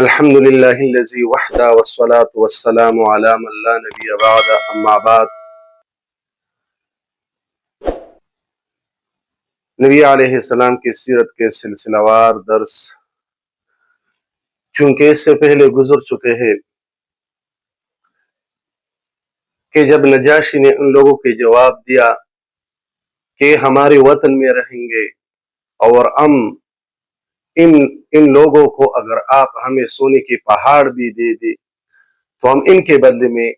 الحمد للہ الذی وحدہ والصلاة والسلام علی من لا نبی بعد اما بعد۔ نبی علیہ السلام کی سیرت کے سلسلہ وار درس چونکہ اس سے پہلے گزر چکے ہیں کہ جب نجاشی نے ان لوگوں کے جواب دیا کہ ہمارے وطن میں رہیں گے اور ہم ان لوگوں کو اگر آپ ہمیں سونے کے پہاڑ بھی دے دے تو ہم ان کے بدلے میں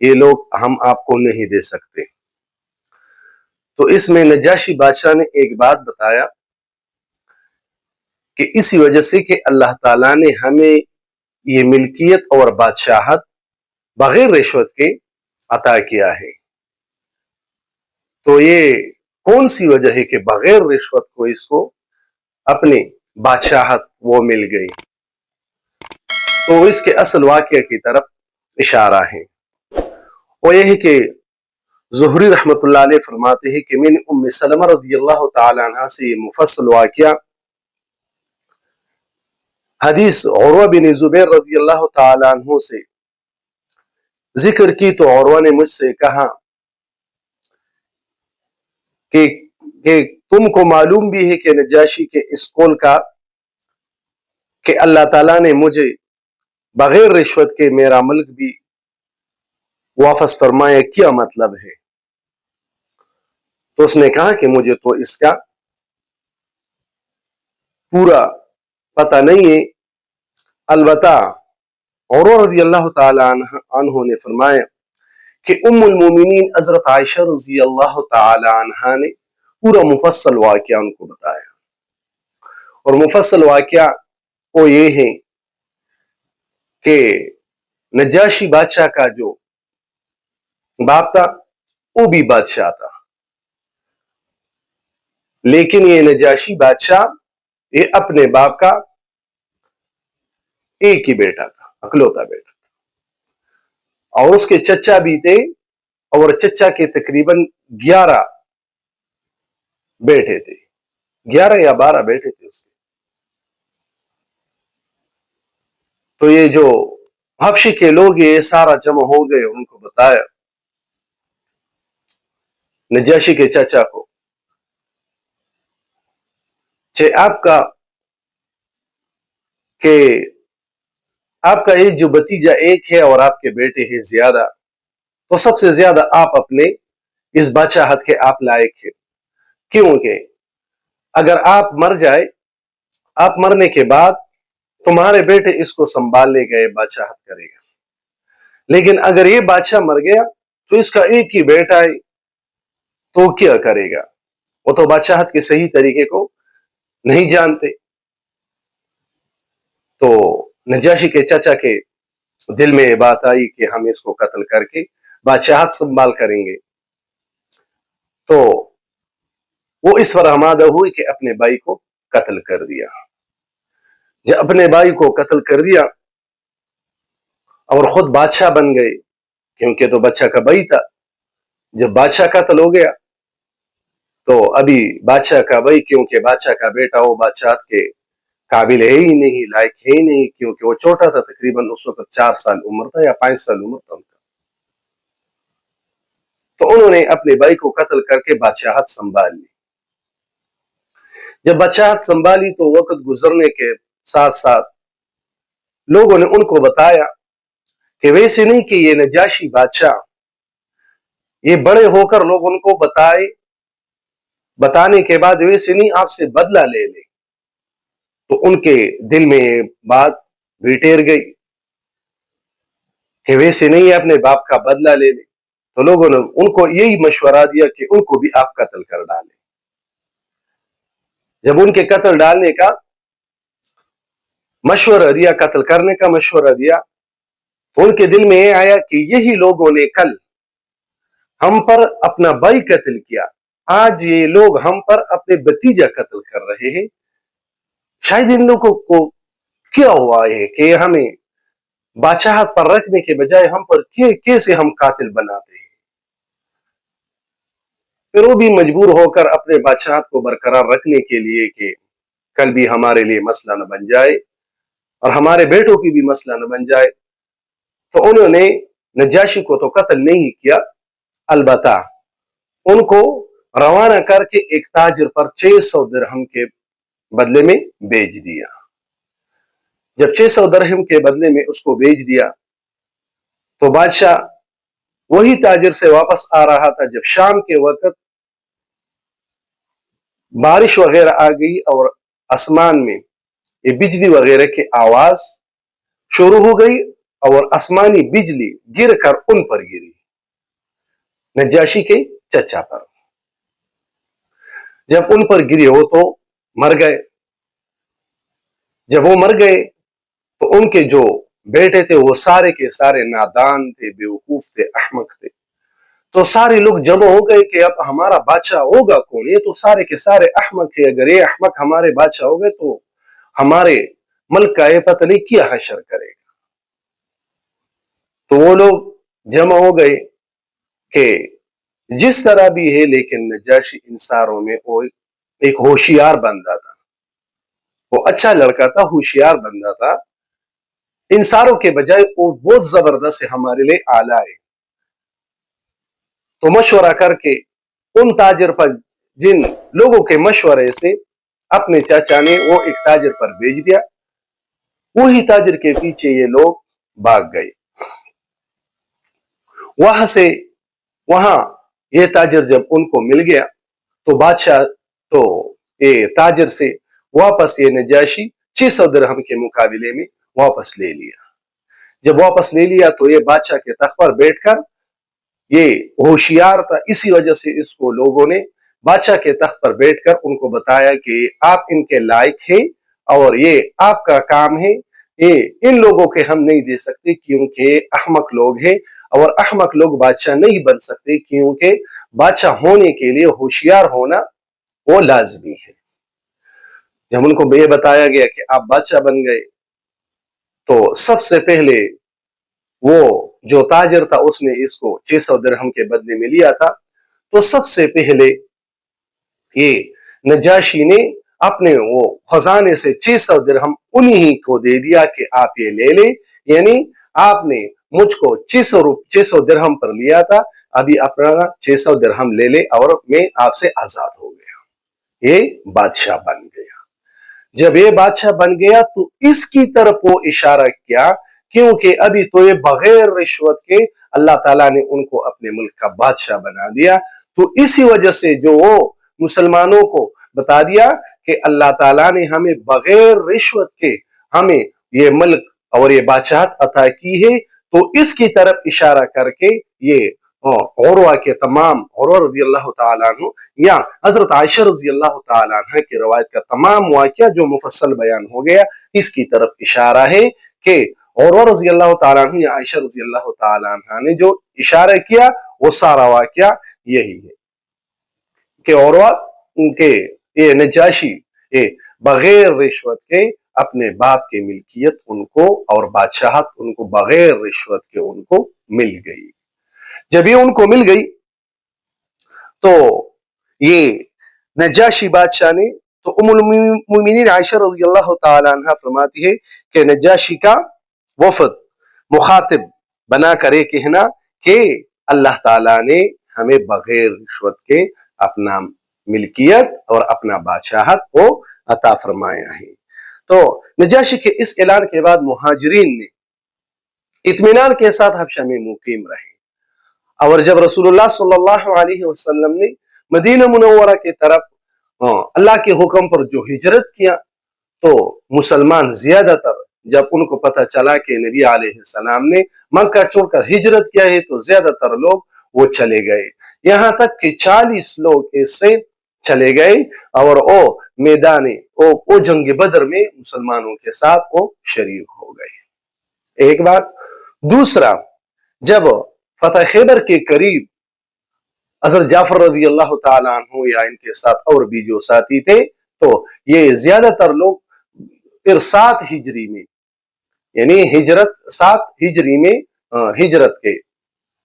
یہ لوگ ہم آپ کو نہیں دے سکتے۔ تو اس میں نجاشی بادشاہ نے ایک بات بتایا کہ اسی وجہ سے کہ اللہ تعالیٰ نے ہمیں یہ ملکیت اور بادشاہت بغیر رشوت کے عطا کیا ہے، تو یہ کون سی وجہ ہے کہ بغیر رشوت کو اس کو اپنی بادشاہت وہ مل گئی؟ تو اس کے اصل واقعہ کی طرف اشارہ ہے، وہ یہ ہے کہ زہری رحمت اللہ علیہ فرماتے ہیں کہ میں نے ام سلمہ رضی اللہ تعالی عنہ سے یہ مفصل واقعہ حدیث عروہ بن زبیر رضی اللہ تعالی عنہ سے ذکر کی تو عروہ نے مجھ سے کہا کہ تم کو معلوم بھی ہے کہ نجاشی کے اس قول کا کہ اللہ تعالیٰ نے مجھے بغیر رشوت کے میرا ملک بھی واپس فرمایا، کیا مطلب ہے؟ تو اس نے کہا کہ مجھے تو اس کا پورا پتہ نہیں ہے، البتہ عروہ رضی اللہ تعالی عنہ نے فرمایا کہ ام المومنین حضرت عائشہ رضی اللہ تعالی عنہ نے پورا مفصل واقعہ ان کو بتایا، اور مفصل واقعہ وہ یہ ہے کہ نجاشی بادشاہ کا جو باپ تھا وہ بھی بادشاہ تھا، لیکن یہ نجاشی بادشاہ یہ اپنے باپ کا ایک ہی بیٹا تھا، اکلوتا بیٹا تھا، اور اس کے چچا بھی تھے اور چچا کے تقریباً 11 بیٹے تھے، 11 یا 12 بیٹے تھے اس کے۔ تو یہ جو حبشی کے لوگ یہ سارا جمع ہو گئے، ان کو بتایا نجاشی کے چچا کو آپ کا ایک جو بتیجا ایک ہے اور آپ کے بیٹے ہیں زیادہ، تو سب سے زیادہ آپ اپنے اس بادشاہت کے آپ لائق ہیں، کیونکہ اگر آپ مر جائے، آپ مرنے کے بعد تمہارے بیٹے اس کو سنبھالنے گئے بادشاہت کرے گا، لیکن اگر یہ بادشاہ مر گیا تو اس کا ایک ہی بیٹا ہے تو کیا کرے گا؟ وہ تو بادشاہت کے صحیح طریقے کو نہیں جانتے۔ تو نجاشی کے چچا کے دل میں یہ بات آئی کہ ہم اس کو قتل کر کے بادشاہت سنبھال کریں گے، تو وہ اس پر آمادہ ہوئی کہ اپنے بھائی کو قتل کر دیا۔ جب اپنے بھائی کو قتل کر دیا اور خود بادشاہ بن گئے، کیونکہ تو بادشاہ کا بھائی تھا، جب بادشاہ قتل ہو گیا تو ابھی بادشاہ کا بھائی، کیونکہ بادشاہ کا بیٹا وہ بادشاہت کے قابل ہے ہی نہیں، لائق ہے ہی نہیں، کیونکہ وہ چھوٹا تھا، تقریباً اس وقت 4 سال عمر تھا یا 5 سال عمر تھا ان کا۔ تو انہوں نے اپنے بھائی کو قتل کر کے بادشاہت سنبھال لی۔ جب بادشاہت سنبھالی تو وقت گزرنے کے ساتھ ساتھ لوگوں نے ان کو بتایا کہ ویسے نہیں کہ یہ نجاشی بادشاہ، یہ بڑے ہو کر لوگ ان کو بتانے کے بعد ویسے نہیں آپ سے بدلہ لے لے، تو ان کے دل میں یہ بات بھیٹیر گئی کہ ویسے نہیں اپنے باپ کا بدلہ لے لے، تو لوگوں نے ان کو یہی مشورہ دیا کہ ان کو بھی آپ قتل کر ڈالیں۔ جب ان کے قتل ڈالنے کا مشورہ دیا، قتل کرنے کا مشورہ دیا، تو ان کے دل میں یہ آیا کہ یہی لوگوں نے کل ہم پر اپنا بھائی قتل کیا، آج یہ لوگ ہم پر اپنے بھتیجا قتل کر رہے ہیں، شاید ان لوگوں کو کیا ہوا ہے کہ ہمیں بادشاہت پر رکھنے کے بجائے ہم پر کیسے ہم قاتل بناتے ہیں۔ پھر وہ بھی مجبور ہو کر اپنے بادشاہت کو برقرار رکھنے کے لیے کہ کل بھی ہمارے لیے مسئلہ نہ بن جائے، اور ہمارے بیٹوں کی بھی مسئلہ نہ بن جائے، تو انہوں نے نجاشی کو تو قتل نہیں کیا، البتہ ان کو روانہ کر کے ایک تاجر پر 600 درہم کے بدلے میں بیچ دیا۔ جب 600 درہم کے بدلے میں اس کو بیچ دیا تو بادشاہ وہی تاجر سے واپس آ رہا تھا، جب شام کے وقت بارش وغیرہ آ گئی اور آسمان میں یہ بجلی وغیرہ کی آواز شروع ہو گئی اور آسمانی بجلی گر کر ان پر گری، نجاشی کے چچا پر۔ جب ان پر گری وہ تو مر گئے۔ جب وہ مر گئے تو ان کے جو بیٹے تھے وہ سارے کے سارے نادان تھے، بیوقوف تھے، احمق تھے، تو سارے لوگ جمع ہو گئے کہ اب ہمارا بادشاہ ہوگا کون؟ یہ تو سارے کے سارے احمق ہے، اگر یہ احمق ہمارے بادشاہ ہو گئے تو ہمارے ملک کا یہ پتہ نہیں کیا حشر کرے گا۔ تو وہ لوگ جمع ہو گئے کہ جس طرح بھی ہے، لیکن نجاشی انصاروں میں وہ ایک ہوشیار بندہ تھا، وہ اچھا لڑکا تھا، ہوشیار بندہ تھا، انصاروں کے بجائے وہ بہت زبردست ہے، ہمارے لیے اعلیٰ ہے۔ تو مشورہ کر کے ان تاجر پر، جن لوگوں کے مشورے سے اپنے چاچا نے وہ ایک تاجر پر بھیج دیا، وہی تاجر کے پیچھے یہ لوگ بھاگ گئے۔ وہاں سے وہاں یہ تاجر جب ان کو مل گیا تو بادشاہ تو یہ تاجر سے واپس یہ نجاشی 600 درہم کے مقابلے میں واپس لے لیا۔ جب واپس لے لیا تو یہ بادشاہ کے تخت پر بیٹھ کر، یہ ہوشیار تھا، اسی وجہ سے اس کو لوگوں نے بادشاہ کے تخت پر بیٹھ کر ان کو بتایا کہ آپ ان کے لائق ہیں اور یہ آپ کا کام ہے، یہ ان لوگوں کے ہم نہیں دے سکتے کیونکہ احمق لوگ ہیں، اور احمق لوگ بادشاہ نہیں بن سکتے کیونکہ بادشاہ ہونے کے لیے ہوشیار ہونا وہ لازمی ہے۔ جب ان کو یہ بتایا گیا کہ آپ بادشاہ بن گئے تو سب سے پہلے وہ جو تاجر تھا اس نے اس کو 600 درہم کے بدلے میں لیا تھا، تو سب سے پہلے یہ نجاشی نے اپنے وہ خزانے سے 600 درہم انہی کو دے دیا کہ آپ یہ لے لیں، یعنی آپ نے مجھ کو 600 درہم پر لیا تھا، ابھی اپنا 600 درہم لے لے اور میں آپ سے آزاد ہو گیا۔ یہ بادشاہ بن گیا۔ جب یہ بادشاہ بن گیا تو اس کی طرف وہ اشارہ کیا، کیونکہ ابھی تو یہ بغیر رشوت کے اللہ تعالیٰ نے ان کو اپنے ملک کا بادشاہ بنا دیا، تو اسی وجہ سے جو وہ مسلمانوں کو بتا دیا کہ اللہ تعالیٰ نے ہمیں بغیر رشوت کے ہمیں یہ ملک اور یہ بادشاہت عطا کی ہے، تو اس کی طرف اشارہ کر کے یہ عروہ کے تمام، عروہ رضی اللہ تعالیٰ عنہ یا حضرت عائشہ رضی اللہ تعالیٰ عنہ کی روایت کا تمام واقعہ جو مفصل بیان ہو گیا، اس کی طرف اشارہ ہے کہ عروہ رضی اللہ تعالیٰ عنہ یا عائشہ رضی اللہ تعالیٰ عنہ نے جو اشارہ کیا وہ سارا واقعہ یہی ہے کہ عروہ کے یہ نجاشی یہ بغیر رشوت کے اپنے باپ کی ملکیت ان کو اور بادشاہت ان کو بغیر رشوت کے ان کو مل گئی۔ جب یہ ان کو مل گئی تو یہ نجاشی بادشاہ نے، تو ام المومنین عائشہ رضی اللہ تعالی عنہ فرماتی ہے کہ نجاشی کا وفد مخاطب بنا کر یہ کہنا کہ اللہ تعالیٰ نے ہمیں بغیر رشوت کے اپنا ملکیت اور اپنا بادشاہت کو عطا فرمایا ہے۔ تو نجاشی کے اس اعلان کے بعد مہاجرین نے اطمینان کے ساتھ حبشہ میں مقیم رہے، اور جب رسول اللہ صلی اللہ علیہ وسلم نے مدینہ منورہ کی طرف اللہ کے حکم پر جو ہجرت کیا، تو مسلمان زیادہ تر جب ان کو پتہ چلا کہ نبی علیہ السلام نے مکہ چھوڑ کر ہجرت کیا ہے تو زیادہ تر لوگ وہ چلے گئے، یہاں تک کہ 40 لوگ اس سے چلے گئے اور میدان جنگ بدر میں مسلمانوں کے ساتھ وہ شریک ہو گئے۔ ایک بات، دوسرا، جب فتح خیبر کے قریب حضرت جعفر رضی اللہ تعالیٰ عنہ یا ان کے ساتھ اور بھی جو ساتھی تھے، تو یہ زیادہ تر لوگ پھر 7 ہجری میں، یعنی ہجرت 7 ہجری میں، ہجرت کے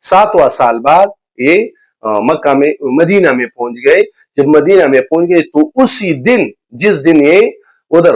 7واں سال بعد یہ مکہ میں مدینہ میں پہنچ گئے۔ جب مدینہ میں پہنچ گئے تو اسی دن، جس دن یہ ادھر